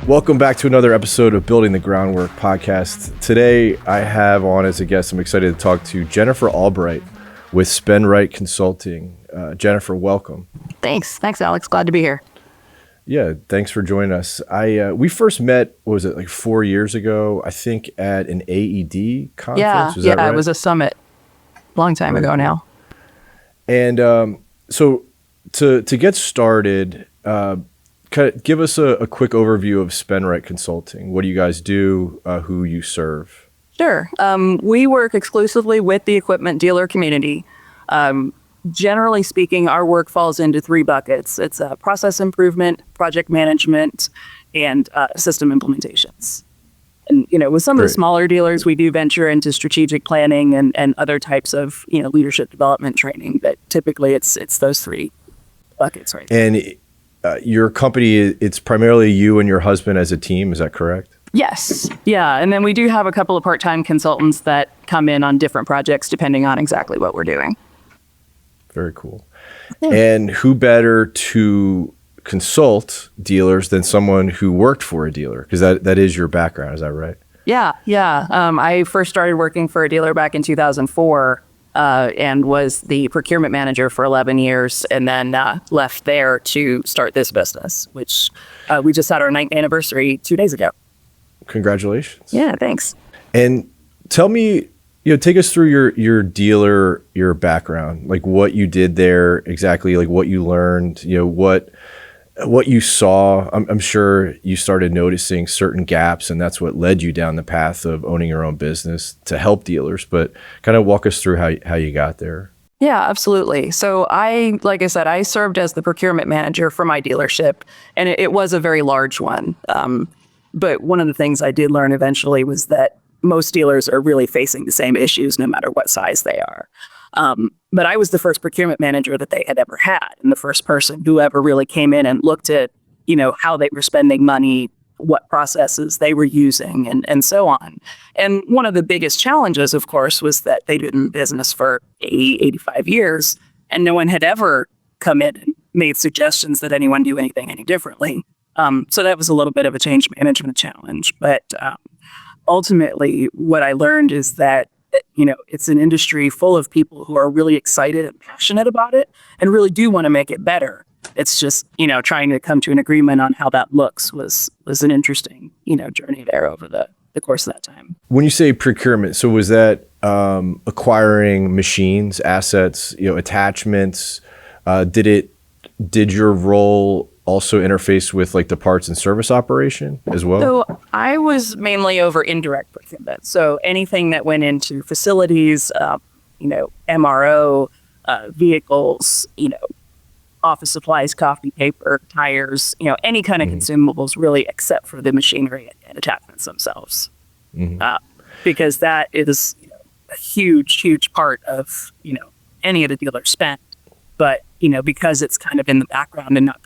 Welcome back to another episode of Building the Groundwork podcast. Today, I have on as a guest, I'm excited to talk to Jennifer Albright with Spenright Consulting. Jennifer, welcome. Thanks, Alex. Glad to be here. Yeah, thanks for joining us. We first met, what was it, like 4 years ago, I think at an AED conference? Yeah, right? It was a summit a long time ago now. And so to get started, give us a quick overview of Spenright Consulting. What do you guys do? Who you serve? Sure. We work exclusively with the equipment dealer community. Generally speaking, our work falls into three buckets. It's process improvement, project management, and system implementations. And, with some of the smaller dealers, we do venture into strategic planning and other types of, leadership development training. But typically it's those three buckets right there. And your company, it's primarily you and your husband as a team, is that correct? Yes. Yeah. And then we do have a couple of part-time consultants that come in on different projects depending on exactly what we're doing. Very cool. Yeah. And who better to consult dealers than someone who worked for a dealer? Because that is your background, is that right? Yeah. I first started working for a dealer back in 2004. And was the procurement manager for 11 years and then left there to start this business, which we just had our 9th anniversary 2 days ago. Congratulations. Yeah, thanks. And tell me, take us through your background, like what you did there exactly, like what you learned, what you saw. I'm sure you started noticing certain gaps, and that's what led you down the path of owning your own business to help dealers. But kind of walk us through how you got there. Yeah, absolutely. So like I said, I served as the procurement manager for my dealership, and it was a very large one. But one of the things I did learn eventually was that most dealers are really facing the same issues no matter what size they are. But I was the first procurement manager that they had ever had, and the first person who ever really came in and looked at, how they were spending money, what processes they were using, and so on. And one of the biggest challenges, of course, was that they'd been in business for 80, 85 years, and no one had ever come in and made suggestions that anyone do anything any differently. So that was a little bit of a change management challenge. But ultimately, what I learned is that it's an industry full of people who are really excited and passionate about it and really do want to make it better. It's just, trying to come to an agreement on how that looks was an interesting, journey there over the course of that time. When you say procurement, so was that acquiring machines, assets, attachments? Did your role also interface with like the parts and service operation as well? So I was mainly over indirect procurement. So anything that went into facilities, MRO, vehicles, office supplies, coffee, paper, tires, any kind of consumables really, except for the machinery and attachments themselves. Because that is a huge part of, any of the dealer's spend. But, because it's kind of in the background and not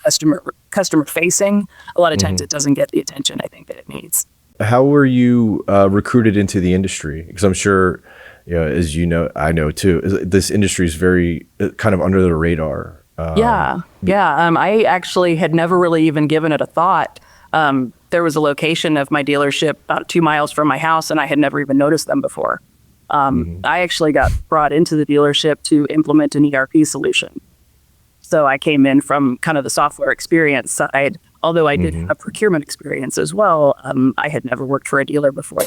customer facing, a lot of times it doesn't get the attention I think that it needs. How were you recruited into the industry? Because I'm sure, as I know too, this industry is very kind of under the radar. I actually had never really even given it a thought. There was a location of my dealership about 2 miles from my house, and I had never even noticed them before. I actually got brought into the dealership to implement an ERP solution. So I came in from kind of the software experience side, although I did have procurement experience as well. I had never worked for a dealer before.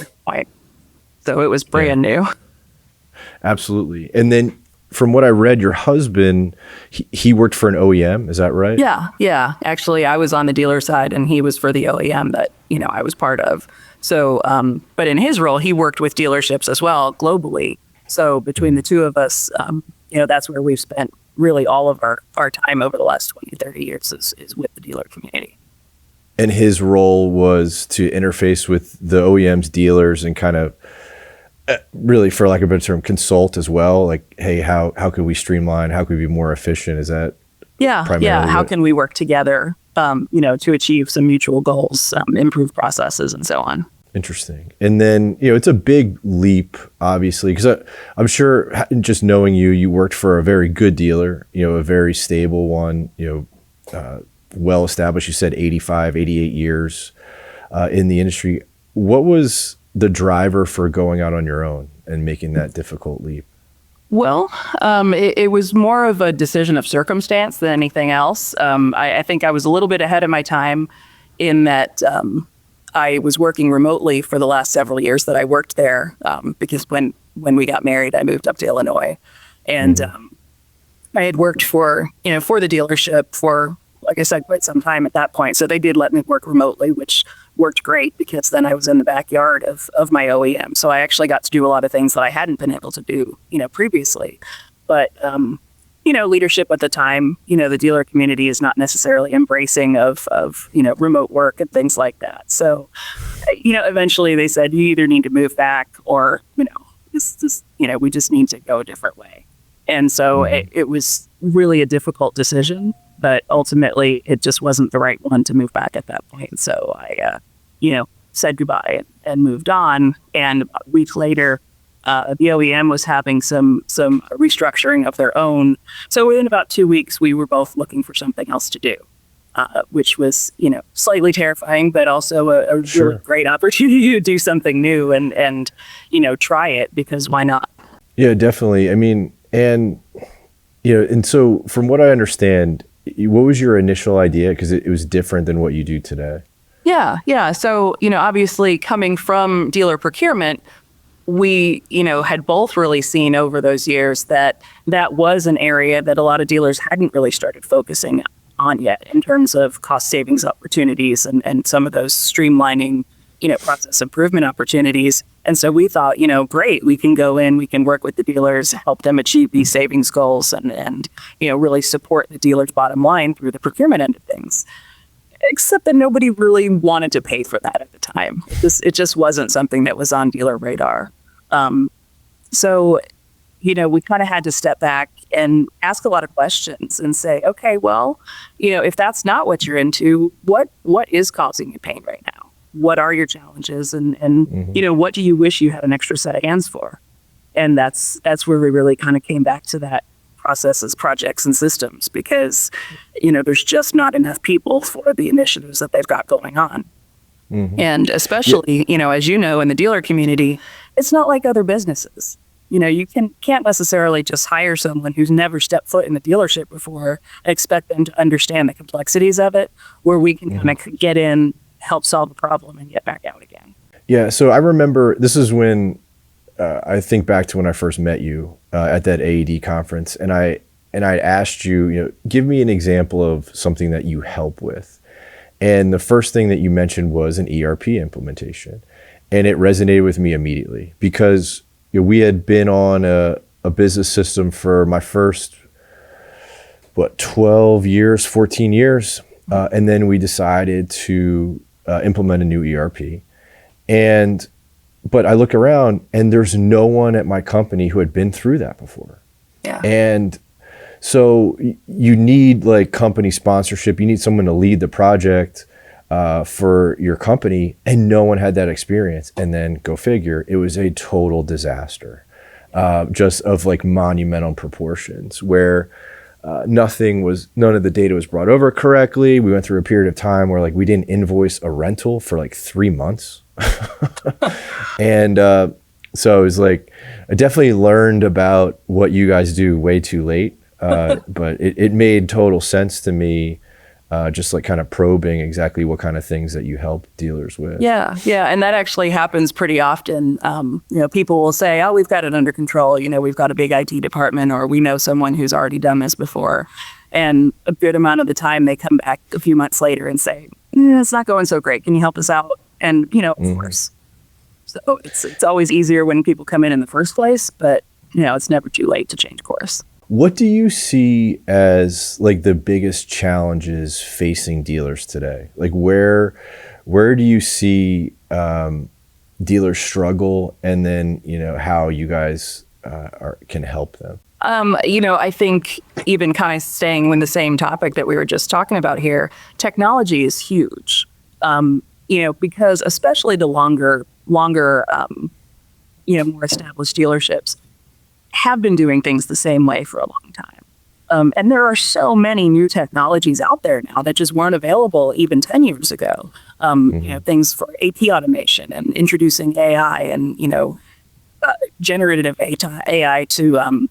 So it was brand new. Absolutely. And then from what I read, your husband, he worked for an OEM. Is that right? Yeah. Actually, I was on the dealer side and he was for the OEM that, I was part of. So, but in his role, he worked with dealerships as well globally. So between the two of us, that's where we've spent really all of our time over the last 20, 30 years is with the dealer community. And his role was to interface with the OEM's dealers and kind of really, for lack of a better term, consult as well. Like, hey, how could we streamline? How could we be more efficient? Is that primarily how can we work together, to achieve some mutual goals, improve processes and so on. Interesting. And then, it's a big leap, obviously, because I'm sure just knowing you worked for a very good dealer, a very stable one, well established. You said 85, 88 years. in the industry. What was the driver for going out on your own and making that difficult leap? Well, it was more of a decision of circumstance than anything else. I think I was a little bit ahead of my time in that I was working remotely for the last several years that I worked there, because when we got married, I moved up to Illinois, and I had worked for the dealership for, like I said, quite some time at that point. So they did let me work remotely, which worked great because then I was in the backyard of my OEM. So I actually got to do a lot of things that I hadn't been able to do, previously. But, leadership at the time, the dealer community is not necessarily embracing of remote work and things like that. So, eventually they said, you either need to move back or, we just need to go a different way. And so it was really a difficult decision. But ultimately, it just wasn't the right one to move back at that point. So I, said goodbye and moved on. And a week later, the OEM was having some restructuring of their own. So within about 2 weeks, we were both looking for something else to do, which was, slightly terrifying, but also a really great opportunity to do something new and try it, because why not? Yeah, definitely. I mean, and so from what I understand, what was your initial idea? Because it was different than what you do today. Yeah. So, obviously coming from dealer procurement, we, had both really seen over those years that was an area that a lot of dealers hadn't really started focusing on yet in terms of cost savings opportunities and some of those streamlining, process improvement opportunities. And so we thought, great, we can go in, we can work with the dealers, help them achieve these savings goals and really support the dealer's bottom line through the procurement end of things. Except that nobody really wanted to pay for that at the time. It just wasn't something that was on dealer radar. So, we kind of had to step back and ask a lot of questions and say, okay, well, if that's not what you're into, what is causing you pain right now? What are your challenges? And what do you wish you had an extra set of hands for? And that's where we really kind of came back to that processes, projects, and systems, because, there's just not enough people for the initiatives that they've got going on. And especially, as in the dealer community, it's not like other businesses. You can't necessarily just hire someone who's never stepped foot in the dealership before and expect them to understand the complexities of it, where we can kind of get in, help solve the problem, and get back out again. Yeah. So I remember this is when I think back to when I first met you at that AED conference, and I asked you, give me an example of something that you help with. And the first thing that you mentioned was an ERP implementation. And it resonated with me immediately because we had been on a business system for my first, 12 years, 14 years. And then we decided to implement a new ERP. But I look around and there's no one at my company who had been through that before. Yeah. And so you need like company sponsorship. You need someone to lead the project for your company, and no one had that experience. And then go figure, it was a total disaster, just of like monumental proportions, where none of the data was brought over correctly. We went through a period of time where like we didn't invoice a rental for like 3 months. And so it was like, I definitely learned about what you guys do way too late. But it made total sense to me, just like kind of probing exactly what kind of things that you help dealers with. Yeah. And that actually happens pretty often. People will say, oh, we've got it under control. We've got a big IT department, or we know someone who's already done this before. And a good amount of the time they come back a few months later and say, it's not going so great. Can you help us out? And, of course. So it's always easier when people come in the first place, but, it's never too late to change course. What do you see as like the biggest challenges facing dealers today? Like where do you see dealers struggle, and then, how you guys can help them? I think even kind of staying with the same topic that we were just talking about here, technology is huge. Because especially the longer, more established dealerships have been doing things the same way for a long time. And there are so many new technologies out there now that just weren't available even 10 years ago. Things for AP automation and introducing AI and, generative AI to,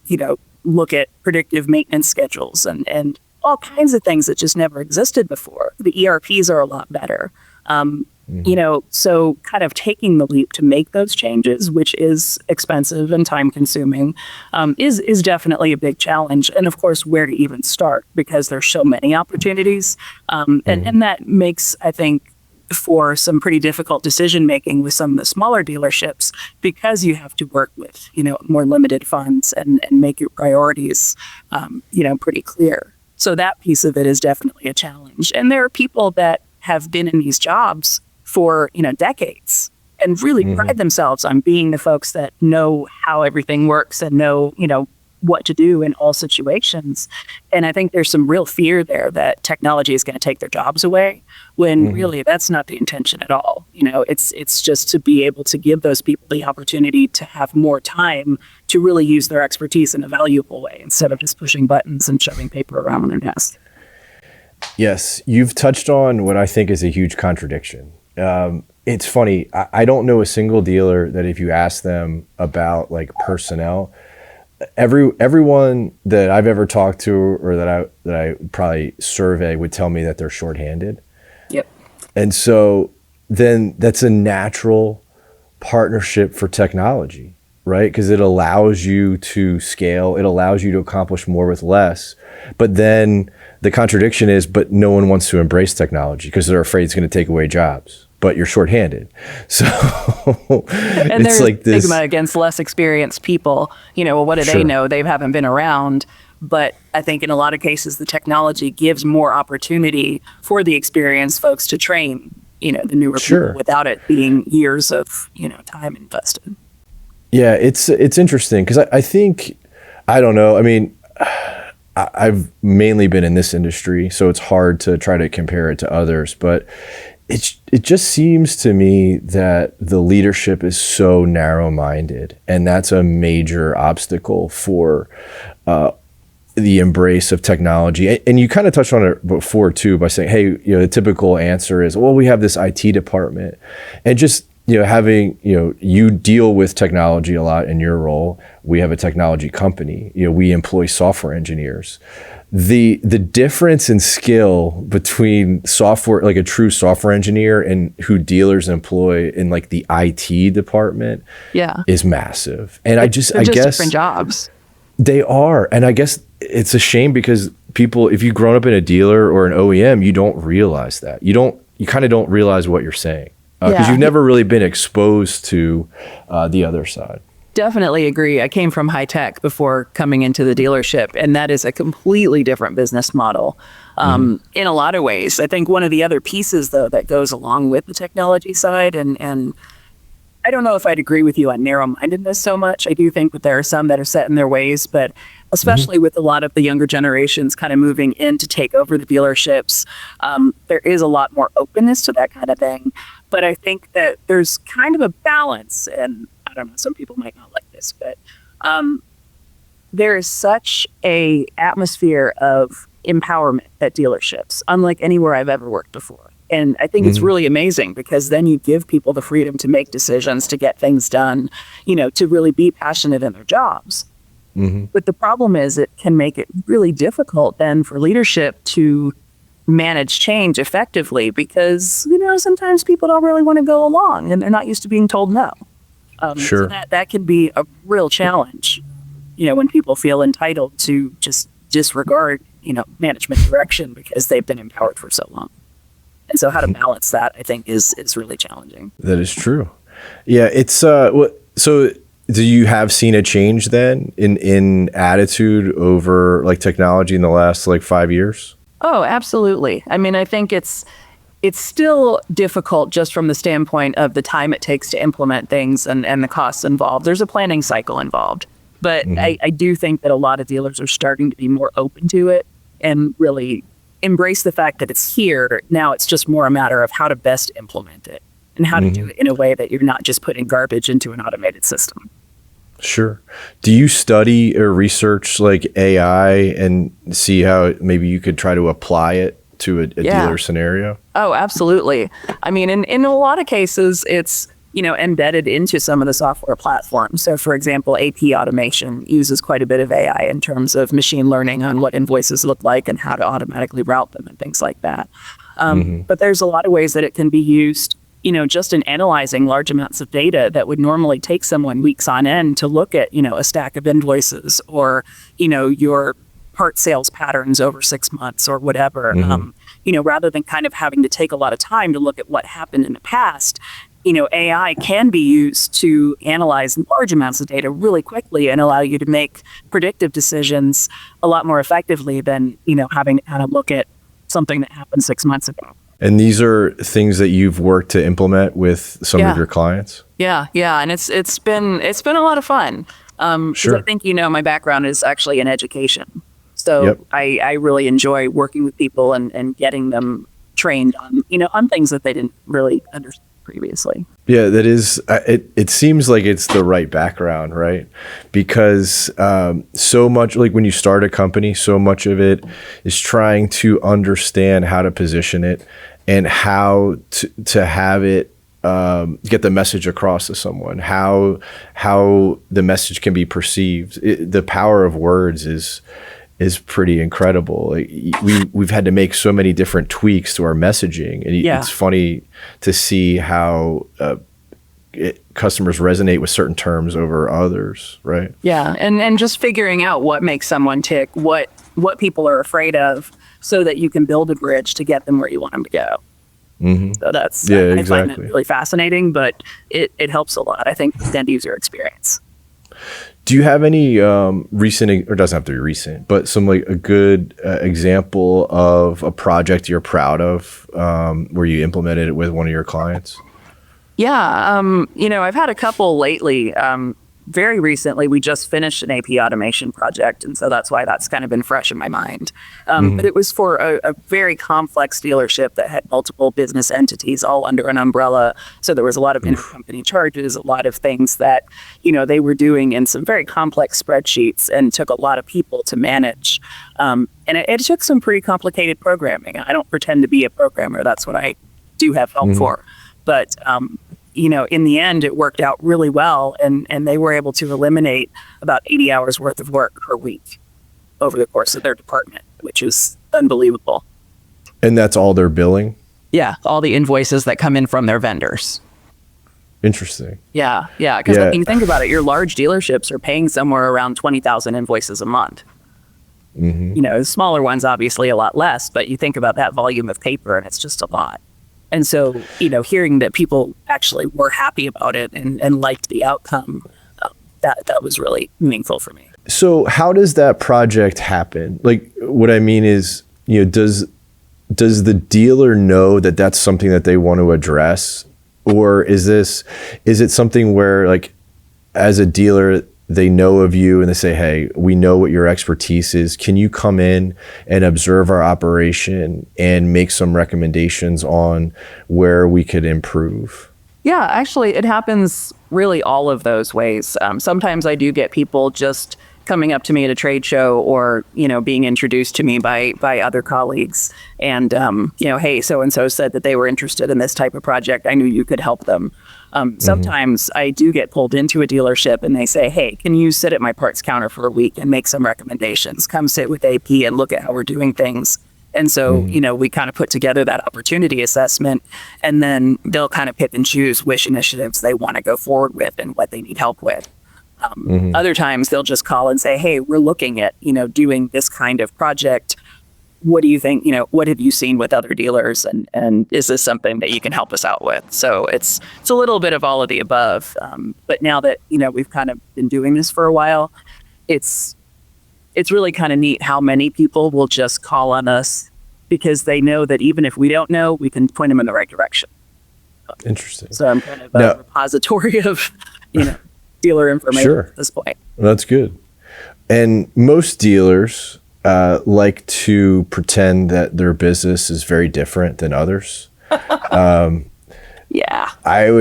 look at predictive maintenance schedules and all kinds of things that just never existed before. The ERPs are a lot better. So kind of taking the leap to make those changes, which is expensive and time consuming, is definitely a big challenge. And of course, where to even start, because there's so many opportunities. And that makes, I think, for some pretty difficult decision making with some of the smaller dealerships, because you have to work with, more limited funds and make your priorities, pretty clear. So that piece of it is definitely a challenge. And there are people that have been in these jobs for, decades and really pride themselves on being the folks that know how everything works and know, what to do in all situations. And I think there's some real fear there that technology is going to take their jobs away, when really that's not the intention at all. It's just to be able to give those people the opportunity to have more time to really use their expertise in a valuable way, instead of just pushing buttons and shoving paper around on their desk. Yes, you've touched on what I think is a huge contradiction. It's funny. I don't know a single dealer that if you ask them about like personnel, everyone that I've ever talked to or that I probably survey would tell me that they're shorthanded. Yep. And so then that's a natural partnership for technology, right? Because it allows you to scale, it allows you to accomplish more with less. But then the contradiction is, but no one wants to embrace technology because they're afraid it's going to take away jobs. But you're shorthanded. So and it's there's like this stigma against less experienced people. What do they know? They haven't been around. But I think in a lot of cases, the technology gives more opportunity for the experienced folks to train, the newer people without it being years of, time invested. Yeah, it's interesting because I think, I don't know. I mean, I've mainly been in this industry, so it's hard to try to compare it to others, but it just seems to me that the leadership is so narrow-minded, and that's a major obstacle for the embrace of technology. And you kind of touched on it before too, by saying, hey, the typical answer is, well, we have this IT department, and just having you deal with technology a lot in your role. We have a technology company. We employ software engineers. The difference in skill between software, like a true software engineer, and who dealers employ in like the IT department, is massive. And I guess different jobs. They are, and I guess it's a shame because people, if you've grown up in a dealer or an OEM, you don't realize that. You kind of don't realize what you're saying because you've never really been exposed to the other side. Definitely agree. I came from high tech before coming into the dealership, and that is a completely different business model in a lot of ways. I think one of the other pieces, though, that goes along with the technology side, and I don't know if I'd agree with you on narrow-mindedness so much. I do think that there are some that are set in their ways, but especially with a lot of the younger generations kind of moving in to take over the dealerships, there is a lot more openness to that kind of thing. But I think that there's kind of a balance, and I don't know, some people might not like this, but there is such a atmosphere of empowerment at dealerships, unlike anywhere I've ever worked before. And I think it's really amazing because then you give people the freedom to make decisions, to get things done, to really be passionate in their jobs. But the problem is it can make it really difficult then for leadership to manage change effectively because, sometimes people don't really want to go along and they're not used to being told no. So that can be a real challenge, when people feel entitled to just disregard, management direction because they've been empowered for so long. And so how to balance that, I think, is really challenging. That is true. Yeah, it's so do you have seen a change then in attitude over like technology in the last like 5 years? Oh, absolutely. I mean, I think it's still difficult just from the standpoint of the time it takes to implement things and the costs involved. There's a planning cycle involved. But I do think that a lot of dealers are starting to be more open to it and really embrace the fact that it's here. Now it's just more a matter of how to best implement it and how to do it in a way that you're not just putting garbage into an automated system. Sure. Do you study or research like AI and see how maybe you could try to apply it to a dealer scenario? Oh, absolutely. I mean, in a lot of cases, it's, embedded into some of the software platforms. So for example, AP automation uses quite a bit of AI in terms of machine learning on what invoices look like and how to automatically route them and things like that. But there's a lot of ways that it can be used, just in analyzing large amounts of data that would normally take someone weeks on end to look at, a stack of invoices or, your part sales patterns over 6 months or whatever. Rather than kind of having to take a lot of time to look at what happened in the past, AI can be used to analyze large amounts of data really quickly and allow you to make predictive decisions a lot more effectively than, having to kind of look at something that happened 6 months ago. And these are things that you've worked to implement with some of your clients? Yeah. And it's been a lot of fun. Sure. I think, my background is actually in education. So I really enjoy working with people and getting them trained on, on things that they didn't really understand previously. Yeah, that is, it seems like it's the right background, right? Because so much, like when you start a company, so much of it is trying to understand how to position it and how to have it get the message across to someone, how the message can be perceived. The power of words is pretty incredible. Like we've had to make so many different tweaks to our messaging, and it's funny to see how customers resonate with certain terms over others, right? Yeah, and just figuring out what makes someone tick, what people are afraid of, so that you can build a bridge to get them where you want them to go. So that's I find that really fascinating, but it helps a lot, I think, with end user experience. Do you have any recent, or doesn't have to be recent, but some like a good example of a project you're proud of where you implemented it with one of your clients? Yeah, I've had a couple lately. Very recently, we just finished an AP automation project, and so that's why that's kind of been fresh in my mind. But it was for a very complex dealership that had multiple business entities all under an umbrella. So there was a lot of intercompany charges, a lot of things that, they were doing in some very complex spreadsheets and took a lot of people to manage. And it took some pretty complicated programming. I don't pretend to be a programmer. That's what I do have help for. But in the end, it worked out really well, and they were able to eliminate about 80 hours worth of work per week over the course of their department, which is unbelievable. And that's all their billing? Yeah, all the invoices that come in from their vendors. Interesting. Yeah, because when you think about it, your large dealerships are paying somewhere around 20,000 invoices a month. Smaller ones, obviously a lot less, but you think about that volume of paper, and it's just a lot. And so, hearing that people actually were happy about it and liked the outcome, that was really meaningful for me. So how does that project happen? Like, what I mean is, does the dealer know that that's something that they want to address? Or is it something where, like, as a dealer, they know of you and they say, hey, we know what your expertise is. Can you come in and observe our operation and make some recommendations on where we could improve? Yeah, actually, it happens really all of those ways. Sometimes I do get people just coming up to me at a trade show or, being introduced to me by other colleagues. And, hey, so-and-so said that they were interested in this type of project. I knew you could help them. Sometimes I do get pulled into a dealership and they say, hey, can you sit at my parts counter for a week and make some recommendations? Come sit with AP and look at how we're doing things. And so, we kind of put together that opportunity assessment, and then they'll kind of pick and choose which initiatives they want to go forward with and what they need help with. Other times they'll just call and say, hey, we're looking at, doing this kind of project. What do you think, what have you seen with other dealers? And is this something that you can help us out with? So it's a little bit of all of the above. But now that, we've kind of been doing this for a while, it's really kind of neat how many people will just call on us because they know that even if we don't know, we can point them in the right direction. Interesting. So I'm kind of a repository of, dealer information at this point. Well, that's good. And most dealers like to pretend that their business is very different than others. Yeah. I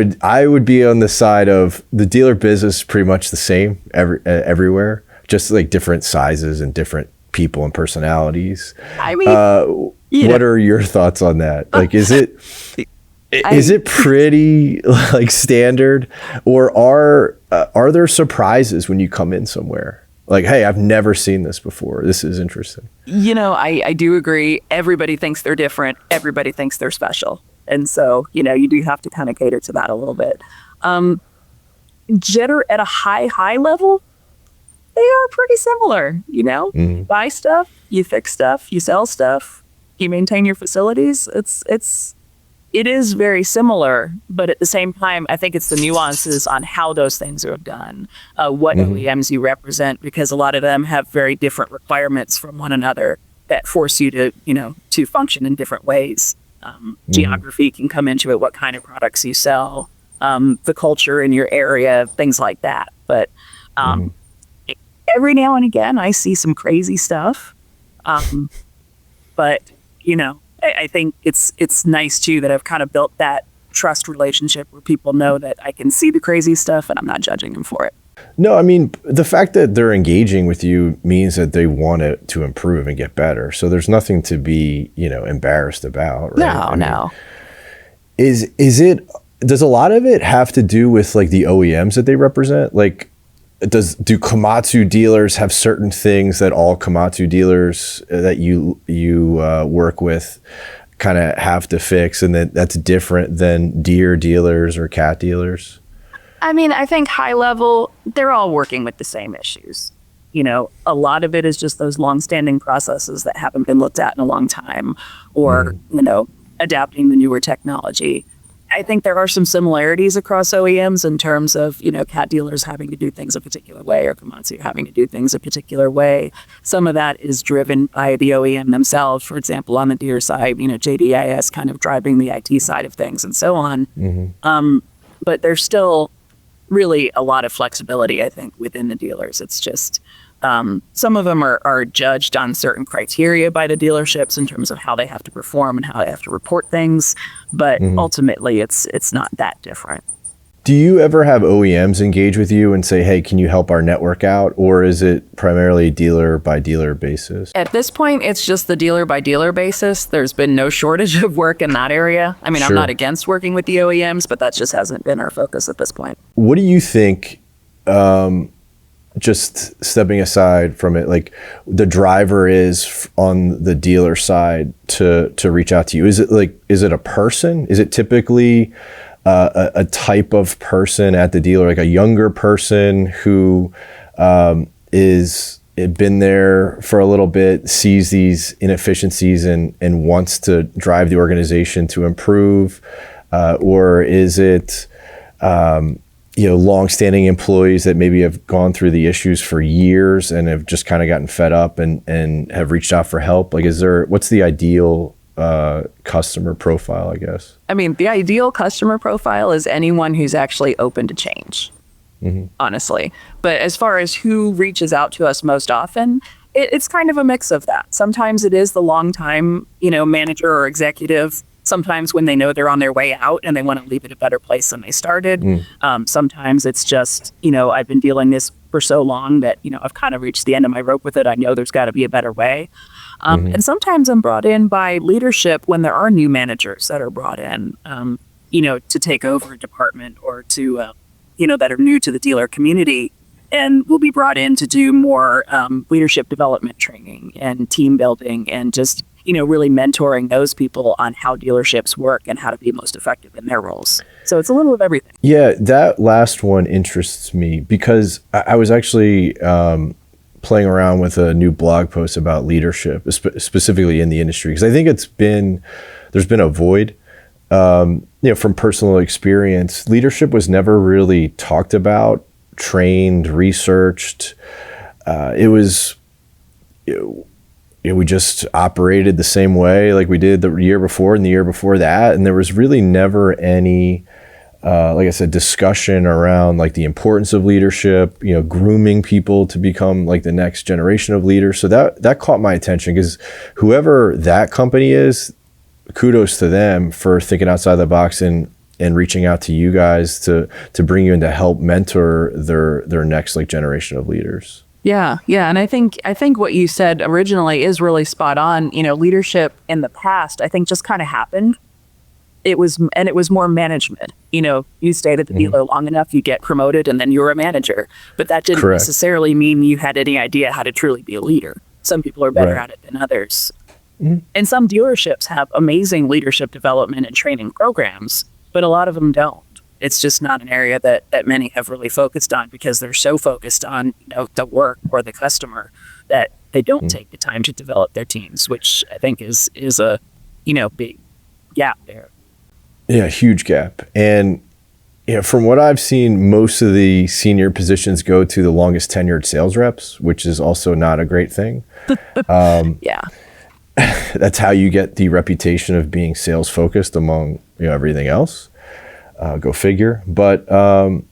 would be on the side of the dealer business is pretty much the same everywhere, just like different sizes and different people and personalities. I mean, what are your thoughts on that? Like, is it pretty like standard, or are there surprises when you come in somewhere? Like, hey, I've never seen this before. This is interesting. I do agree. Everybody thinks they're different. Everybody thinks they're special. And so, you do have to kind of cater to that a little bit. At a high level, they are pretty similar, You buy stuff, you fix stuff, you sell stuff, you maintain your facilities. It is very similar, but at the same time, I think it's the nuances on how those things are done, what OEMs you represent, because a lot of them have very different requirements from one another that force you to function in different ways. Geography can come into it, what kind of products you sell, the culture in your area, things like that. But every now and again, I see some crazy stuff. But, I think it's nice too that I've kind of built that trust relationship where people know that I can see the crazy stuff and I'm not judging them for it. No, I mean, the fact that they're engaging with you means that they want it to improve and get better. So there's nothing to be, embarrassed about, right? No. Does a lot of it have to do with like the OEMs that they represent? Like, do Komatsu dealers have certain things that all Komatsu dealers that you work with kind of have to fix, and that's different than deer dealers or cat dealers? I mean, I think high level, they're all working with the same issues. A lot of it is just those longstanding processes that haven't been looked at in a long time, or, adapting the newer technology. I think there are some similarities across OEMs in terms of, cat dealers having to do things a particular way or Komatsu having to do things a particular way. Some of that is driven by the OEM themselves. For example, on the dealer side, JDIS kind of driving the IT side of things and so on. But there's still really a lot of flexibility, I think, within the dealers. It's just some of them are judged on certain criteria by the dealerships in terms of how they have to perform and how they have to report things. But ultimately, it's not that different. Do you ever have OEMs engage with you and say, hey, can you help our network out? Or is it primarily dealer by dealer basis? At this point, it's just the dealer by dealer basis. There's been no shortage of work in that area. I mean, sure. I'm not against working with the OEMs, but that just hasn't been our focus at this point. What do you think, just stepping aside from it, like the driver is on the dealer side to reach out to you? Is it a person? Is it typically a type of person at the dealer, like a younger person who is been there for a little bit, sees these inefficiencies and wants to drive the organization to improve? Or is it long-standing employees that maybe have gone through the issues for years and have just kind of gotten fed up and have reached out for help? Like, what's the ideal customer profile, I guess? I mean, the ideal customer profile is anyone who's actually open to change, honestly. But as far as who reaches out to us most often, it's kind of a mix of that. Sometimes it is the long-time, manager or executive. Sometimes when they know they're on their way out and they want to leave it a better place than they started. Sometimes it's just, I've been dealing this for so long that, I've kind of reached the end of my rope with it. I know there's got to be a better way. And sometimes I'm brought in by leadership when there are new managers that are brought in, to take over a department or to, that are new to the dealer community. And we'll be brought in to do more leadership development training and team building and just, really mentoring those people on how dealerships work and how to be most effective in their roles. So it's a little of everything. Yeah, that last one interests me because I was actually playing around with a new blog post about leadership, specifically in the industry, because I think there's been a void. From personal experience, leadership was never really talked about, trained, researched. We just operated the same way like we did the year before and the year before that. And there was really never any, like I said, discussion around like the importance of leadership, grooming people to become like the next generation of leaders. So that caught my attention because whoever that company is, kudos to them for thinking outside the box and and reaching out to you guys to bring you in to help mentor their next like generation of leaders. Yeah. And I think what you said originally is really spot on. Leadership in the past, I think, just kind of happened. It was more management. You stayed at the dealer long enough, you get promoted, and then you're a manager. But that didn't necessarily mean you had any idea how to truly be a leader. Some people are better at it than others. And some dealerships have amazing leadership development and training programs, but a lot of them don't. It's just not an area that many have really focused on because they're so focused on the work or the customer that they don't take the time to develop their teams, which I think is a big gap there. Yeah, huge gap. And from what I've seen, most of the senior positions go to the longest tenured sales reps, which is also not a great thing. That's how you get the reputation of being sales focused among everything else. Go figure. But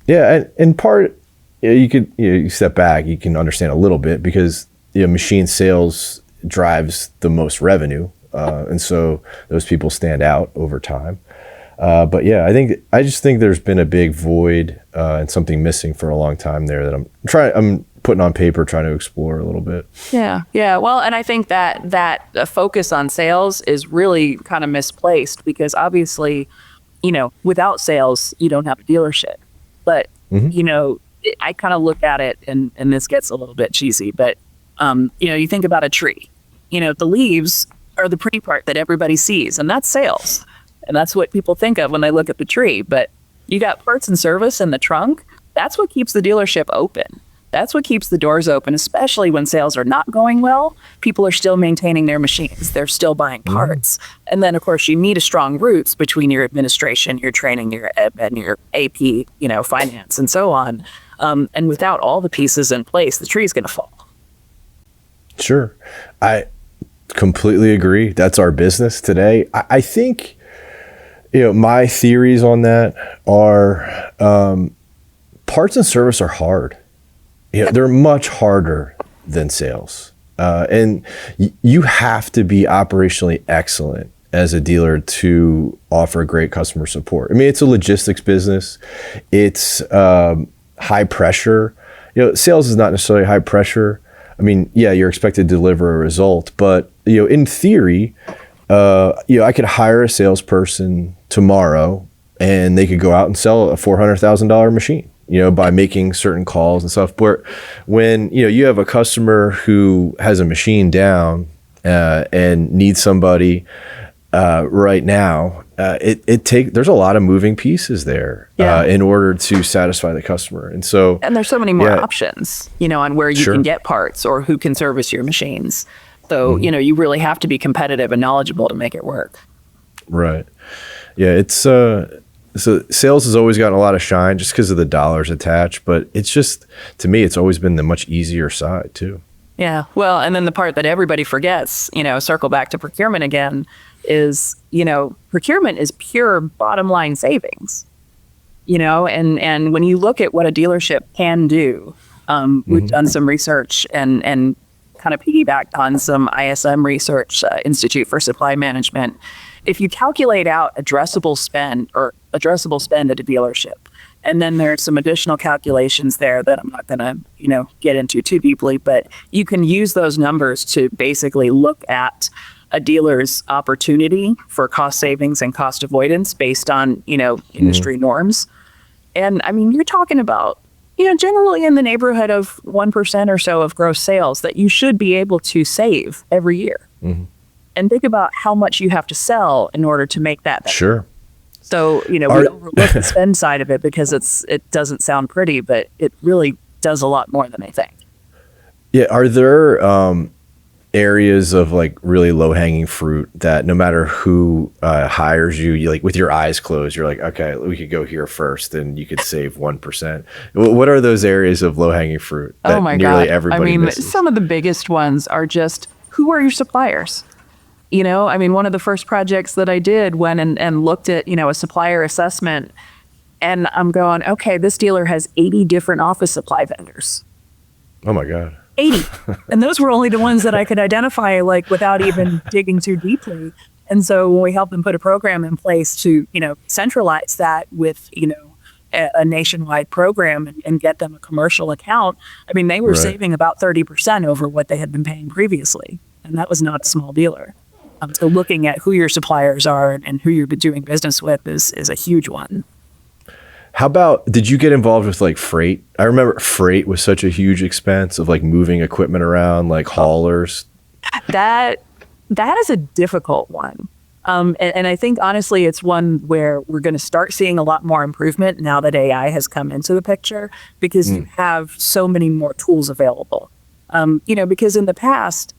in part, you could you step back, you can understand a little bit because machine sales drives the most revenue, and so those people stand out over time. But yeah, I just think there's been a big void and something missing for a long time there that I'm putting on paper, trying to explore a little bit. Yeah. Well, and I think that focus on sales is really kind of misplaced because obviously, without sales, you don't have a dealership. But, I kind of look at it, and this gets a little bit cheesy, but, you think about a tree. The leaves are the pretty part that everybody sees, and that's sales. And that's what people think of when they look at the tree. But you got parts and service in the trunk. That's what keeps the dealership open. That's what keeps the doors open, especially when sales are not going well. People are still maintaining their machines. They're still buying parts. And then, of course, you need a strong roots between your administration, your training, your and your AP, finance, and so on. And without all the pieces in place, the tree's going to fall. Sure. I completely agree. That's our business today. I think, my theories on that are parts and service are hard. They're much harder than sales. And you have to be operationally excellent as a dealer to offer great customer support. I mean, it's a logistics business. It's high pressure. Sales is not necessarily high pressure. I mean, yeah, you're expected to deliver a result, but in theory, I could hire a salesperson tomorrow and they could go out and sell a $400,000 machine. By making certain calls and stuff. But when, you have a customer who has a machine down and needs somebody right now, there's a lot of moving pieces there in order to satisfy the customer. And there's so many more options, on where you can get parts or who can service your machines. So, you really have to be competitive and knowledgeable to make it work. Right. Yeah, it's... So sales has always gotten a lot of shine just because of the dollars attached, but it's just, to me, it's always been the much easier side too. Yeah. Well, and then the part that everybody forgets, circle back to procurement again, is, procurement is pure bottom line savings, and when you look at what a dealership can do, we've done some research and kind of piggybacked on some ISM research, Institute for Supply Management. If you calculate out addressable spend at a dealership, and then there's some additional calculations there that I'm not going to, get into too deeply, but you can use those numbers to basically look at a dealer's opportunity for cost savings and cost avoidance based on, industry norms. And I mean, you're talking about, generally in the neighborhood of 1% or so of gross sales that you should be able to save every year. And think about how much you have to sell in order to make that. Sure. So, we overlook the spend side of it because it doesn't sound pretty, but it really does a lot more than they think. Yeah. Are there areas of like really low hanging fruit that no matter who hires you, like with your eyes closed, you're like, okay, we could go here first and you could save 1%. What are those areas of low hanging fruit that nearly everybody misses? Some of the biggest ones are just, who are your suppliers? One of the first projects that I did went and looked at, a supplier assessment, and I'm going, okay, this dealer has 80 different office supply vendors. Oh my God. 80. And those were only the ones that I could identify, like, without even digging too deeply. And so when we help them put a program in place to, centralize that with, a nationwide program and get them a commercial account, I mean, they were saving about 30% over what they had been paying previously. And that was not a small dealer. So looking at who your suppliers are and who you're doing business with is a huge one. How about, did you get involved with like freight? I remember freight was such a huge expense of like moving equipment around, like haulers. That is a difficult one. And I think, honestly, it's one where we're going to start seeing a lot more improvement now that AI has come into the picture, because you have so many more tools available. Because in the past,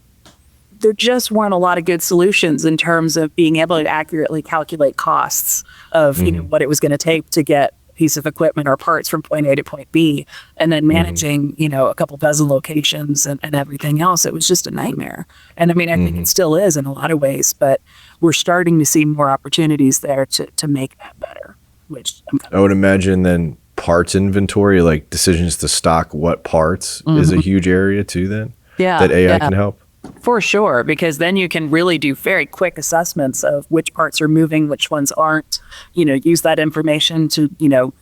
there just weren't a lot of good solutions in terms of being able to accurately calculate costs of, what it was going to take to get a piece of equipment or parts from point A to point B, and then managing, a couple dozen locations and everything else. It was just a nightmare. And I mean, I think it still is in a lot of ways, but we're starting to see more opportunities there to make that better, which I would imagine then parts inventory, like decisions to stock what parts is a huge area too then that AI can help. For sure, because then you can really do very quick assessments of which parts are moving, which ones aren't, use that information to,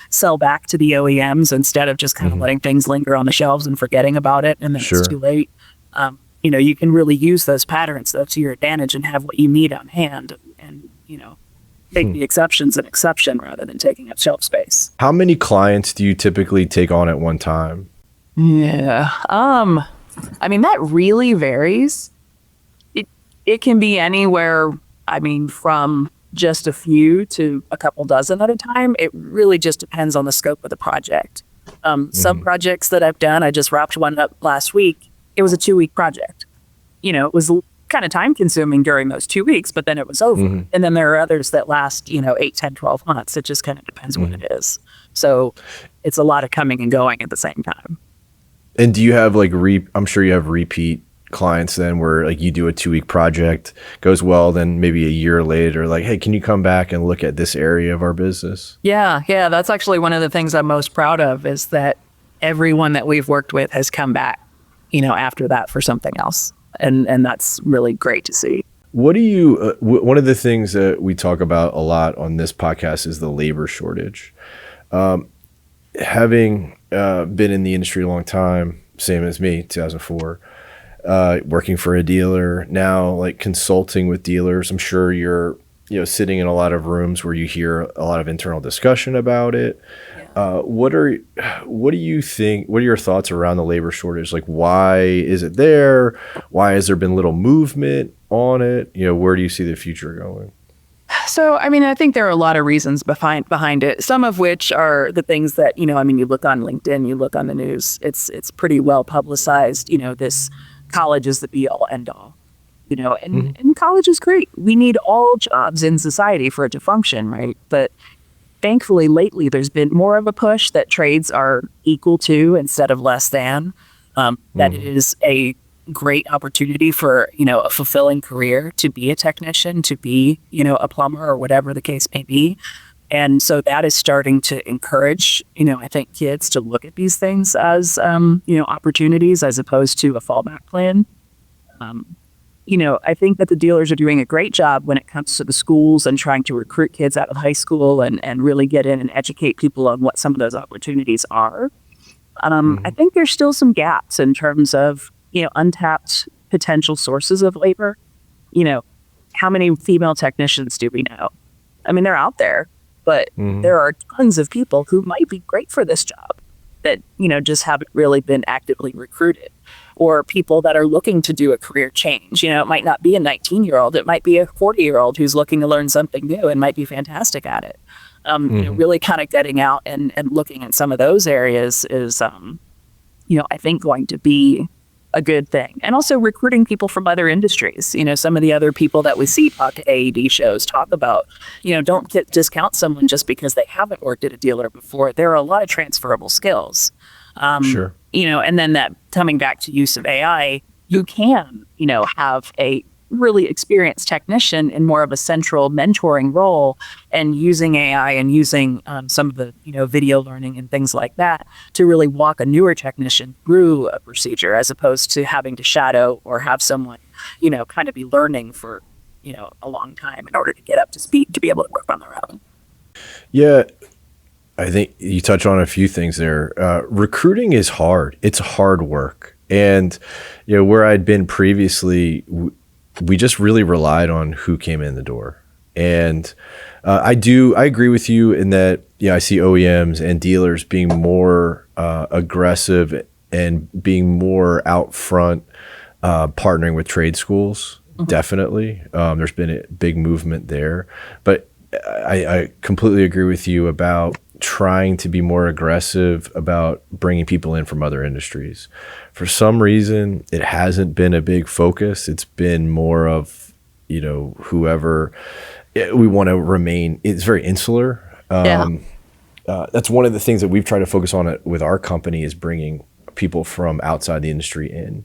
sell back to the OEMs instead of just kind of letting things linger on the shelves and forgetting about it. And then it's too late. You can really use those patterns though to your advantage and have what you need on hand and, take the exceptions an exception rather than taking up shelf space. How many clients do you typically take on at one time? Yeah. I mean, that really varies. It can be anywhere, from just a few to a couple dozen at a time. It really just depends on the scope of the project. Some projects that I've done, I just wrapped one up last week. It was a 2-week project. It was kind of time consuming during those 2 weeks, but then it was over. And then there are others that last, 8, 10, 12 months. It just kind of depends what it is. So it's a lot of coming and going at the same time. And do you have like I'm sure you have repeat clients then where like you do a 2-week project, goes well, then maybe a year later, like, hey, can you come back and look at this area of our business? Yeah. That's actually one of the things I'm most proud of, is that everyone that we've worked with has come back, after that for something else. And that's really great to see. What do you, one of the things that we talk about a lot on this podcast is the labor shortage. Having been in the industry a long time, same as me, 2004, working for a dealer, now like consulting with dealers, I'm sure you're sitting in a lot of rooms where you hear a lot of internal discussion about it. What do you think, what are your thoughts around the labor shortage? Like, why is it there? Why has there been little movement on it? Where do you see the future going? So, I think there are a lot of reasons behind it, some of which are the things that, you look on LinkedIn, you look on the news, it's pretty well publicized, this college is the be all end all, and college is great. We need all jobs in society for it to function, right? But thankfully, lately, there's been more of a push that trades are equal to instead of less than. That is a great opportunity for, a fulfilling career to be a technician, to be, a plumber or whatever the case may be. And so that is starting to encourage, I think kids to look at these things as, opportunities as opposed to a fallback plan. I think that the dealers are doing a great job when it comes to the schools and trying to recruit kids out of high school and really get in and educate people on what some of those opportunities are. I think there's still some gaps in terms of, untapped potential sources of labor. How many female technicians do we know? They're out there, but there are tons of people who might be great for this job that, just haven't really been actively recruited, or people that are looking to do a career change. It might not be a 19-year-old. It might be a 40-year-old who's looking to learn something new and might be fantastic at it. Really kind of getting out and looking at some of those areas is, I think going to be a good thing. And also recruiting people from other industries. Some of the other people that we see talk at AED shows talk about, don't discount someone just because they haven't worked at a dealer before. There are a lot of transferable skills. Sure. And then that coming back to use of AI, you can, have a really experienced technician in more of a central mentoring role and using AI and using some of the, video learning and things like that to really walk a newer technician through a procedure as opposed to having to shadow or have someone, kind of be learning for, a long time in order to get up to speed to be able to work on their own. Yeah, I think you touch on a few things there. Recruiting is hard. It's hard work. And, where I'd been previously, we just really relied on who came in the door. And I agree with you in that, I see OEMs and dealers being more aggressive and being more out front, partnering with trade schools. Mm-hmm. Definitely. There's been a big movement there. But I completely agree with you about trying to be more aggressive about bringing people in from other industries. For some reason, it hasn't been a big focus. It's been more of, whoever we want to remain. It's very insular. That's one of the things that we've tried to focus on with our company is bringing people from outside the industry in.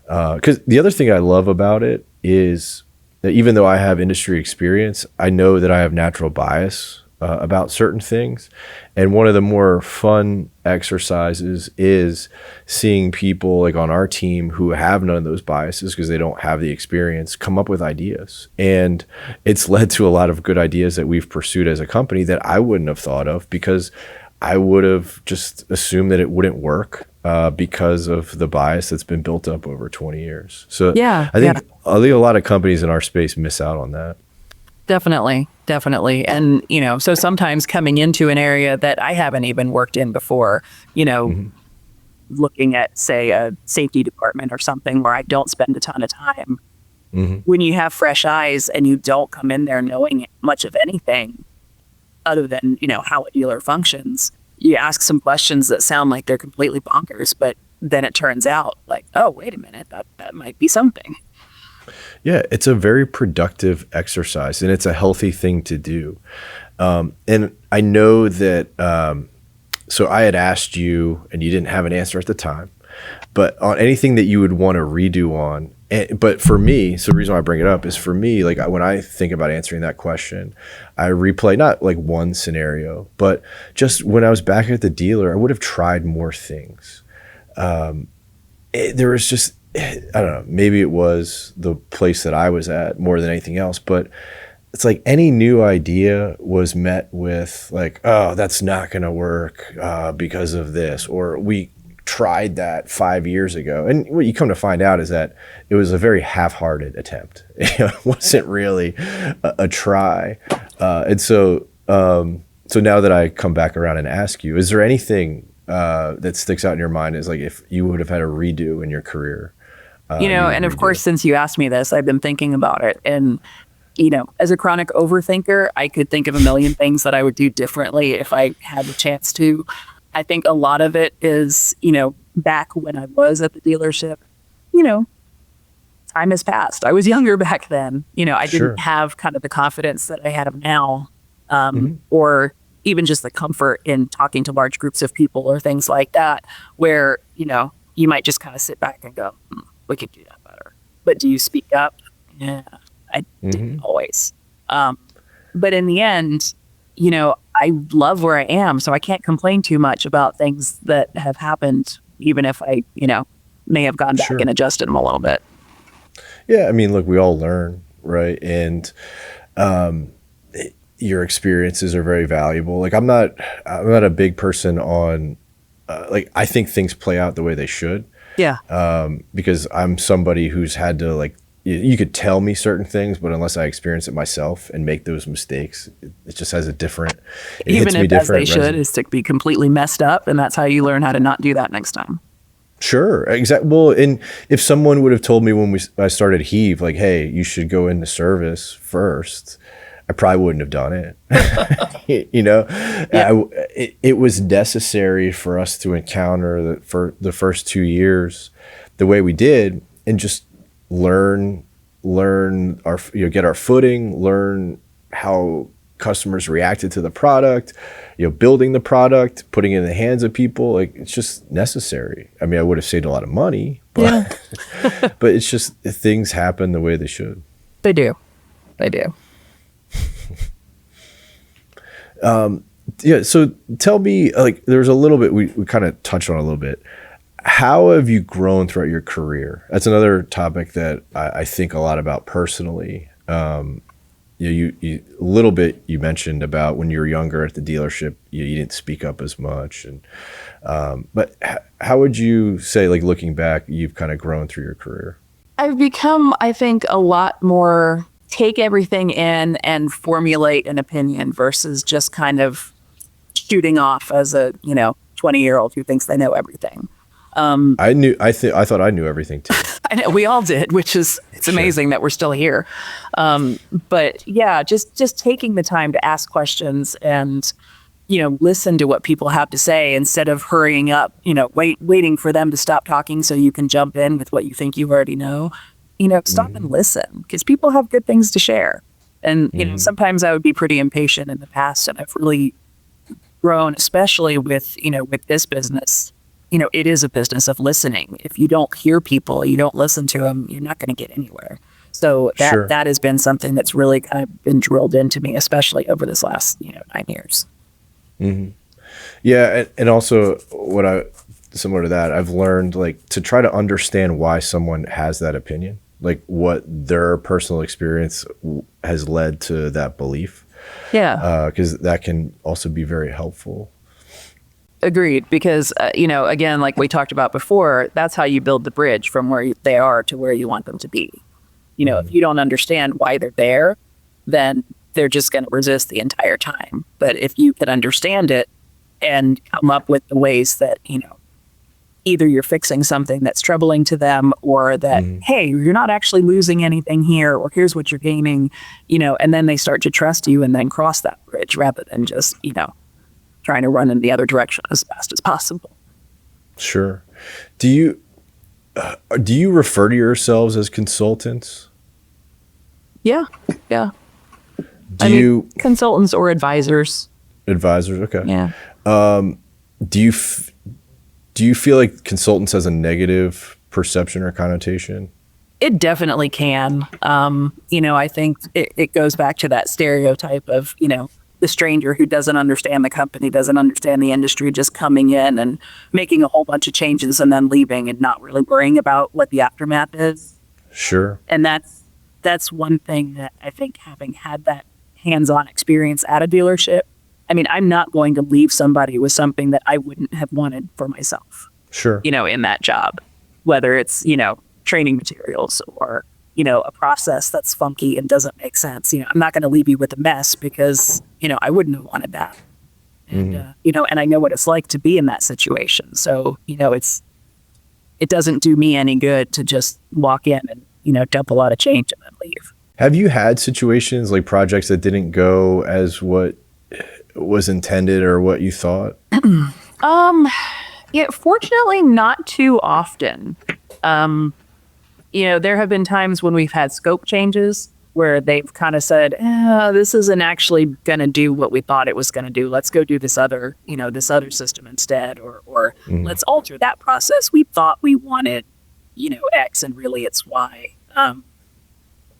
Because the other thing I love about it is that even though I have industry experience, I know that I have natural bias about certain things. And one of the more fun exercises is seeing people like on our team who have none of those biases because they don't have the experience come up with ideas. And it's led to a lot of good ideas that we've pursued as a company that I wouldn't have thought of because I would have just assumed that it wouldn't work because of the bias that's been built up over 20 years. So I think a lot of companies in our space miss out on that. Definitely. And, so sometimes coming into an area that I haven't even worked in before, mm-hmm. looking at, say, a safety department or something where I don't spend a ton of time, mm-hmm. when you have fresh eyes and you don't come in there knowing much of anything other than, how a dealer functions, you ask some questions that sound like they're completely bonkers, but then it turns out like, oh, wait a minute, that might be something. Yeah, it's a very productive exercise and it's a healthy thing to do. And I know that, so I had asked you and you didn't have an answer at the time, but on anything that you would want to redo on, but for me, so the reason why I bring it up is for me, like when I think about answering that question, I replay not like one scenario, but just when I was back at the dealer, I would have tried more things. There was just, I don't know, maybe it was the place that I was at more than anything else, but it's like any new idea was met with like, oh, that's not going to work because of this, or we tried that 5 years ago. And what you come to find out is that it was a very half-hearted attempt. It wasn't really a try. And so now that I come back around and ask you, is there anything that sticks out in your mind is like if you would have had a redo in your career? And of course, since you asked me this, I've been thinking about it. And, as a chronic overthinker, I could think of a million things that I would do differently if I had the chance to. I think a lot of it is, back when I was at the dealership, time has passed. I was younger back then. I didn't have kind of the confidence that I have now, mm-hmm. or even just the comfort in talking to large groups of people or things like that, where, you might just kind of sit back and go, we could do that better. But do you speak up? Yeah, I mm-hmm. didn't always. But in the end, I love where I am, so I can't complain too much about things that have happened, even if I, may have gone back and adjusted them a little bit. Yeah, I mean, look, we all learn, right? And your experiences are very valuable. Like I'm not a big person on, I think things play out the way they should. Yeah. Because I'm somebody who's had to like, you could tell me certain things, but unless I experience it myself and make those mistakes, it just has a different, it even hits me if different. As they should is to be completely messed up. And that's how you learn how to not do that next time. Sure. Exactly. Well, and if someone would have told me when I started Heave, like, hey, you should go into service first, I probably wouldn't have done it. Yeah. It was necessary for us to encounter for the first 2 years the way we did and just learn our, get our footing, learn how customers reacted to the product, building the product, putting it in the hands of people. Like it's just necessary. I mean, I would have saved a lot of money, but, but it's just things happen the way they should. They do. So tell me, like, there's a little bit, we kind of touched on a little bit. How have you grown throughout your career? That's another topic that I think a lot about personally. you a little bit you mentioned about when you were younger at the dealership, you didn't speak up as much, and but how would you say, like looking back, you've kind of grown through your career? I've become, I think, a lot more take everything in and formulate an opinion versus just kind of shooting off as a 20-year-old who thinks they know everything. I thought I knew everything too. I know we all did, which is, it's amazing that we're still here. But yeah, just taking the time to ask questions and, listen to what people have to say instead of hurrying up, waiting for them to stop talking so you can jump in with what you think you already know. Stop and listen, because people have good things to share. And, sometimes I would be pretty impatient in the past, and I've really grown, especially with this business. It is a business of listening. If you don't hear people, you don't listen to them, you're not going to get anywhere. So that has been something that's really kind of been drilled into me, especially over this last 9 years. Mm-hmm. Yeah, and also similar to that, I've learned like to try to understand why someone has that opinion, like what their personal experience has led to that belief. Yeah, because that can also be very helpful. Agreed. Because, again, like we talked about before, that's how you build the bridge from where they are to where you want them to be. If you don't understand why they're there, then they're just going to resist the entire time. But if you can understand it and come up with the ways that, either you're fixing something that's troubling to them, or that, hey, you're not actually losing anything here, or here's what you're gaining, and then they start to trust you and then cross that bridge rather than just, trying to run in the other direction as fast as possible. Sure. Do you refer to yourselves as consultants? Yeah. Consultants or advisors. Advisors, okay. Yeah. Do you feel like consultants has a negative perception or connotation? It definitely can. I think it goes back to that stereotype of, the stranger who doesn't understand the company, doesn't understand the industry, just coming in and making a whole bunch of changes and then leaving and not really worrying about what the aftermath is. Sure. And that's one thing that I think, having had that hands-on experience at a dealership, I'm not going to leave somebody with something that I wouldn't have wanted for myself. Sure. In that job, whether it's, training materials or, a process that's funky and doesn't make sense. I'm not going to leave you with a mess because, I wouldn't have wanted that. And, and I know what it's like to be in that situation. So, it doesn't do me any good to just walk in and, dump a lot of change and then leave. Have you had situations like projects that didn't go as what was intended or what you thought? Yeah, fortunately not too often. There have been times when we've had scope changes where they've kind of said, this isn't actually going to do what we thought it was going to do. Let's go do this other system instead, or let's alter that process. We thought we wanted, X, and really it's Y.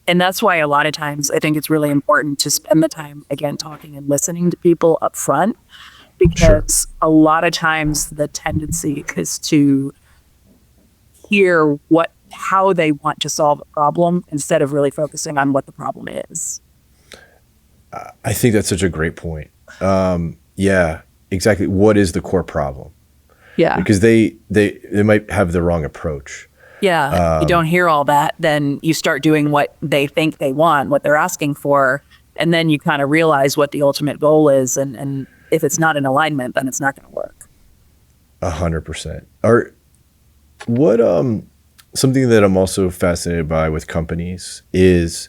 And that's why a lot of times I think it's really important to spend the time, again, talking and listening to people up front, because a lot of times the tendency is to hear how they want to solve a problem instead of really focusing on what the problem is. I think that's such a great point. Yeah, exactly. What is the core problem? Yeah. Because they might have the wrong approach. Yeah. You don't hear all that, then you start doing what they think they want, what they're asking for, and then you kind of realize what the ultimate goal is, and if it's not in alignment, then it's not going to work. 100%. Or what something that I'm also fascinated by with companies is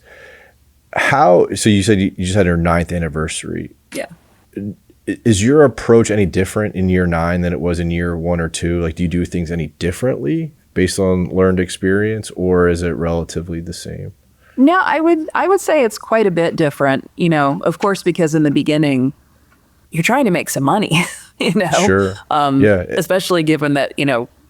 so you said you just had your 9th anniversary. Yeah. Is your approach any different in year 9 than it was in year 1 or 2? Like, do you do things any differently based on learned experience, or is it relatively the same? No, I would say it's quite a bit different, of course, because in the beginning you're trying to make some money, Sure. Yeah. Especially given that,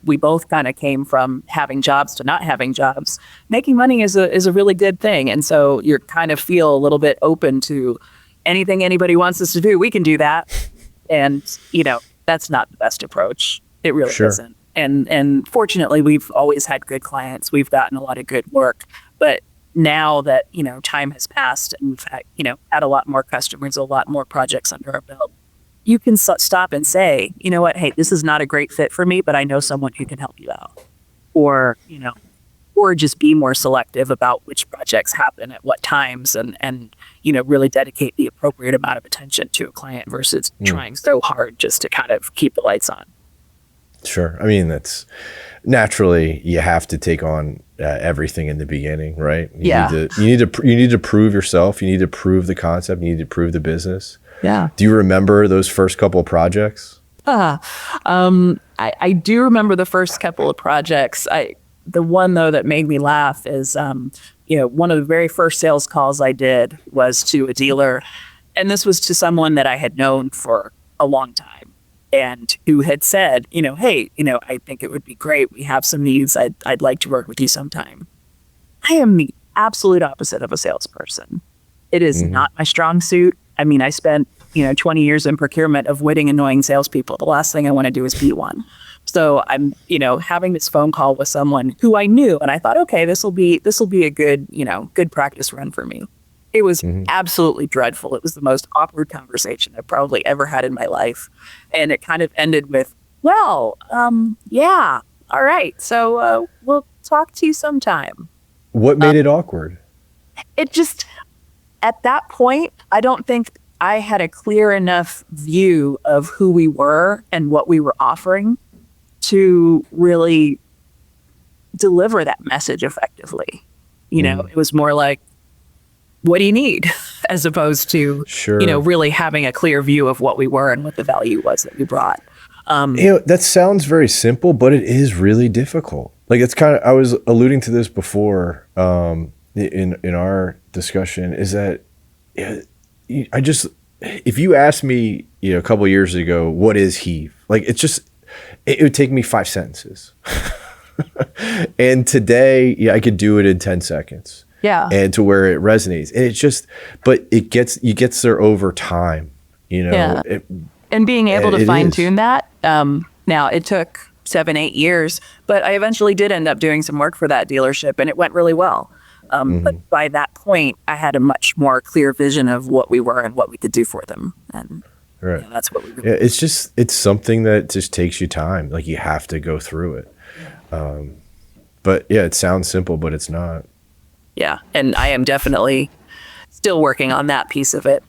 we both kind of came from having jobs to not having jobs. Making money is a really good thing. And so you kind of feel a little bit open to anything anybody wants us to do. We can do that. And, that's not the best approach. It really isn't. And fortunately, we've always had good clients. We've gotten a lot of good work. But, now that, time has passed and we've had a lot more customers, a lot more projects under our belt, you can stop and say, you know what, hey, this is not a great fit for me, but I know someone who can help you out. Or, or just be more selective about which projects happen at what times and really dedicate the appropriate amount of attention to a client versus trying so hard just to kind of keep the lights on. Sure. I mean, that's naturally you have to take on everything in the beginning, right? You need to prove yourself. You need to prove the concept. You need to prove the business. Yeah. Do you remember those first couple of projects? I do remember the first couple of projects. The one though that made me laugh is, one of the very first sales calls I did was to a dealer, and this was to someone that I had known for a long time, and who had said, hey, I think it would be great. We have some needs. I'd like to work with you sometime. I am the absolute opposite of a salesperson. It is not my strong suit. I mean, I spent 20 years in procurement avoiding annoying salespeople. The last thing I want to do is be one. So I'm, having this phone call with someone who I knew, and I thought, okay, this will be a good, good practice run for me. It was absolutely dreadful. It was the most awkward conversation I've probably ever had in my life. And it kind of ended with, well, yeah, all right. So we'll talk to you sometime. What made it awkward? It just, at that point, I don't think I had a clear enough view of who we were and what we were offering to really deliver that message effectively. It was more like, what do you need? As opposed to, really having a clear view of what we were and what the value was that we brought. That sounds very simple, but it is really difficult. Like it's kind of, I was alluding to this before in our discussion, is that if you asked me, a couple of years ago, what is heave? Like it would take me 5 sentences. And today, I could do it in 10 seconds. Yeah. And to where it resonates. And but you gets there over time, Yeah. And being able to fine tune that. Now it took 7-8 years, but I eventually did end up doing some work for that dealership and it went really well. But by that point, I had a much more clear vision of what we were and what we could do for them. And right. That's what we were. Yeah, it's something that just takes you time. Like you have to go through it. But yeah, it sounds simple, but it's not. Yeah. And I am definitely still working on that piece of it,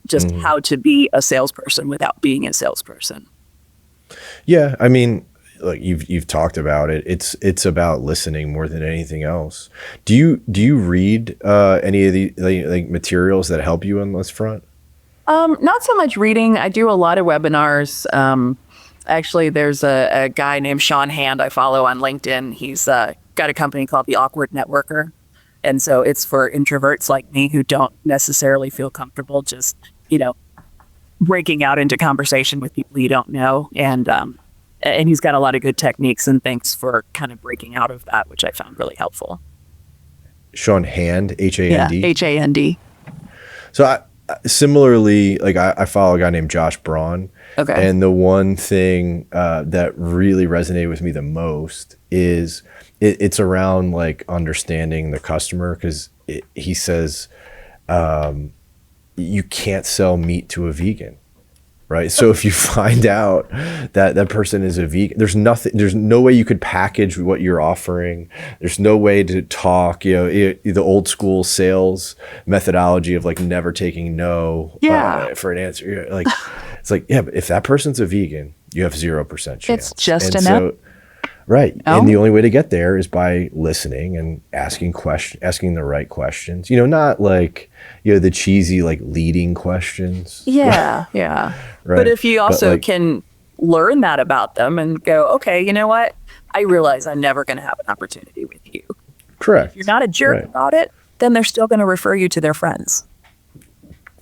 just how to be a salesperson without being a salesperson. Yeah. I mean, like you've talked about it. It's about listening more than anything else. Do you read any of the like materials that help you on this front? Not so much reading. I do a lot of webinars. Actually, there's a guy named Sean Hand I follow on LinkedIn. He's got a company called The Awkward Networker. And so it's for introverts like me who don't necessarily feel comfortable just, breaking out into conversation with people you don't know. And he's got a lot of good techniques and things for kind of breaking out of that, which I found really helpful. Sean Hand, H-A-N-D? Yeah, H-A-N-D. So similarly, like I follow a guy named Josh Braun. Okay. And the one thing that really resonated with me the most is it's around like understanding the customer, because he says you can't sell meat to a vegan. Right. So if you find out that that person is a vegan, there's no way you could package what you're offering. There's no way to talk, the old school sales methodology of like never taking no for an answer. Like, it's like, yeah, but if that person's a vegan, you have 0% chance. It's just enough. Right. Oh. And the only way to get there is by listening and asking the right questions, not like, the cheesy, like leading questions. Yeah. Yeah. Right. But if you also can learn that about them and go, okay, you know what? I realize I'm never going to have an opportunity with you. Correct. If you're not a jerk about it, then they're still going to refer you to their friends.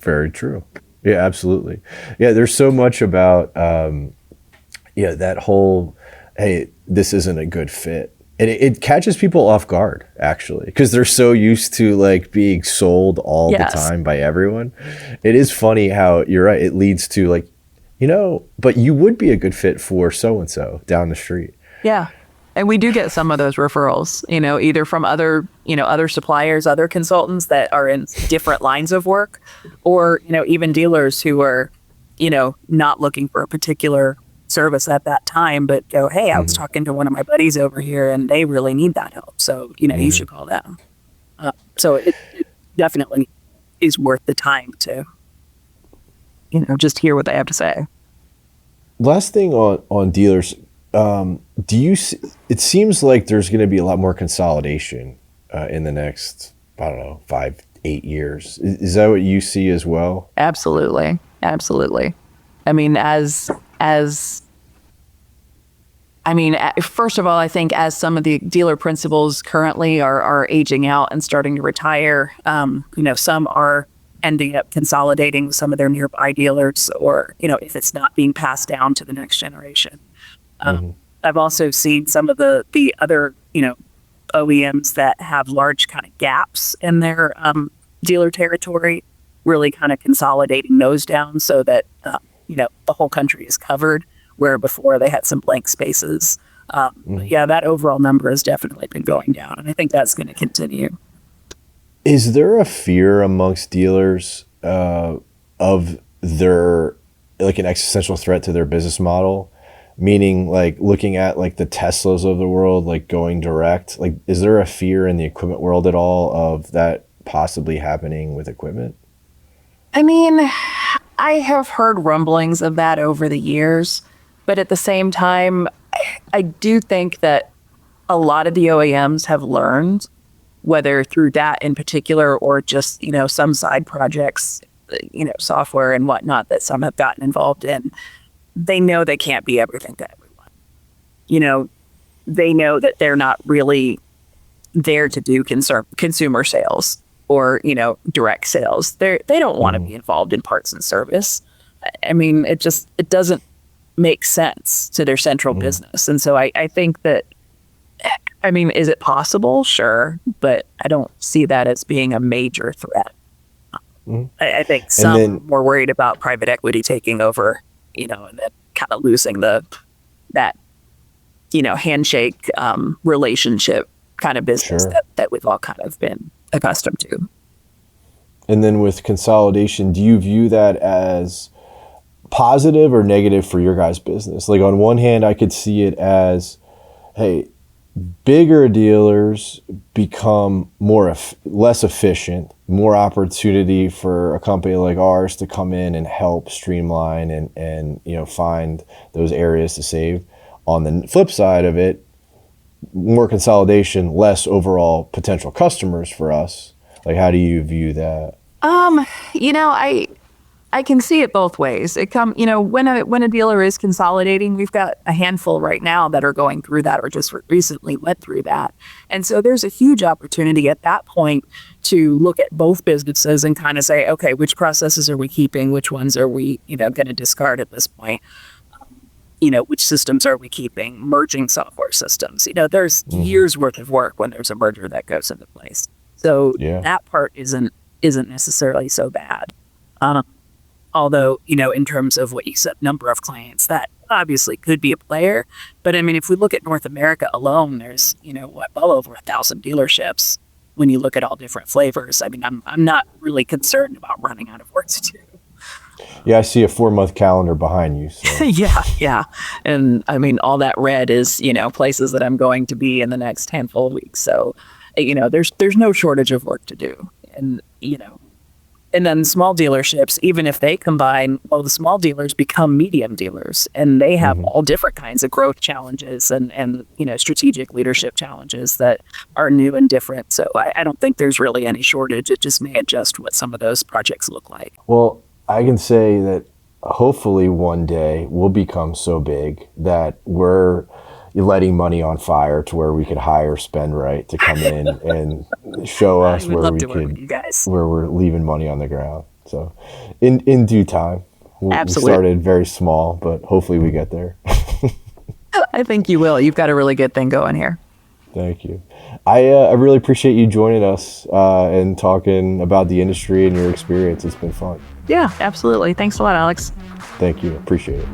Very true. Yeah, absolutely. Yeah. There's so much about, that whole, hey, this isn't a good fit. And it catches people off guard, actually, because they're so used to like being sold all the time by everyone. It is funny how you're right. It leads to like, but you would be a good fit for so-and-so down the street. Yeah. And we do get some of those referrals, either from other suppliers, other consultants that are in different lines of work, or, even dealers who are, not looking for a particular service at that time, but go, hey, I was talking to one of my buddies over here and they really need that help. So, you should call them. So it definitely is worth the time to, just hear what they have to say. Last thing on dealers, it seems like there's going to be a lot more consolidation in the next, 5-8 years. Is that what you see as well? Absolutely. I mean, first of all, I think as some of the dealer principals currently are aging out and starting to retire, some are ending up consolidating with some of their nearby dealers, or, if it's not being passed down to the next generation. I've also seen some of the other, OEMs that have large kind of gaps in their dealer territory, really kind of consolidating those down so that, the whole country is covered, where before they had some blank spaces. Yeah, that overall number has definitely been going down, and I think that's going to continue. Is there a fear amongst dealers of their, like, an existential threat to their business model? Meaning, like, looking at, like, the Teslas of the world, like, going direct, like, is there a fear in the equipment world at all of that possibly happening with equipment? I mean, I have heard rumblings of that over the years, but at the same time, I do think that a lot of the OEMs have learned, whether through that in particular or just, some side projects, software and whatnot that some have gotten involved in. They know they can't be everything to everyone. They know that they're not really there to do consumer sales or, direct sales. They don't want to be involved in parts and service. I mean, it doesn't make sense to their central business. And so I think that, is it possible? Sure. But I don't see that as being a major threat. I think some are more worried about private equity taking over, and then kind of losing that handshake relationship kind of business that we've all kind of been accustomed to. And then with consolidation, do you view that as positive or negative for your guys' business? Like, on one hand, I could see it as, hey, bigger dealers become less efficient, more opportunity for a company like ours to come in and help streamline and find those areas to save. On the flip side of it, more consolidation, less overall potential customers for us. Like, how do you view that? I can see it both ways. When a dealer is consolidating, we've got a handful right now that are going through that or just recently went through that. And so there's a huge opportunity at that point to look at both businesses and kind of say, okay, which processes are we keeping? Which ones are we, going to discard at this point? Which systems are we keeping? Merging software systems. There's years worth of work when there's a merger that goes into place. So that part isn't necessarily so bad. Although, in terms of what you said, number of clients, that obviously could be a player. But if we look at North America alone, there's, well over 1,000 dealerships when you look at all different flavors. I'm not really concerned about running out of work to do. Yeah, I see a 4-month calendar behind you. So. Yeah. And all that red is, places that I'm going to be in the next handful of weeks. So, there's no shortage of work to do. And, and then small dealerships, even if they combine, the small dealers become medium dealers, and they have all different kinds of growth challenges and strategic leadership challenges that are new and different. So I don't think there's really any shortage. It just may adjust what some of those projects look like. Well, I can say that hopefully one day we'll become so big that we're letting money on fire to where we could hire Spenright to come in and show us where we're leaving money on the ground. So in due time, we started very small, but hopefully we get there. I think you will. You've got a really good thing going here. Thank you. I really appreciate you joining us and talking about the industry and your experience. It's been fun. Yeah, absolutely. Thanks a lot, Alex. Thank you. Appreciate it.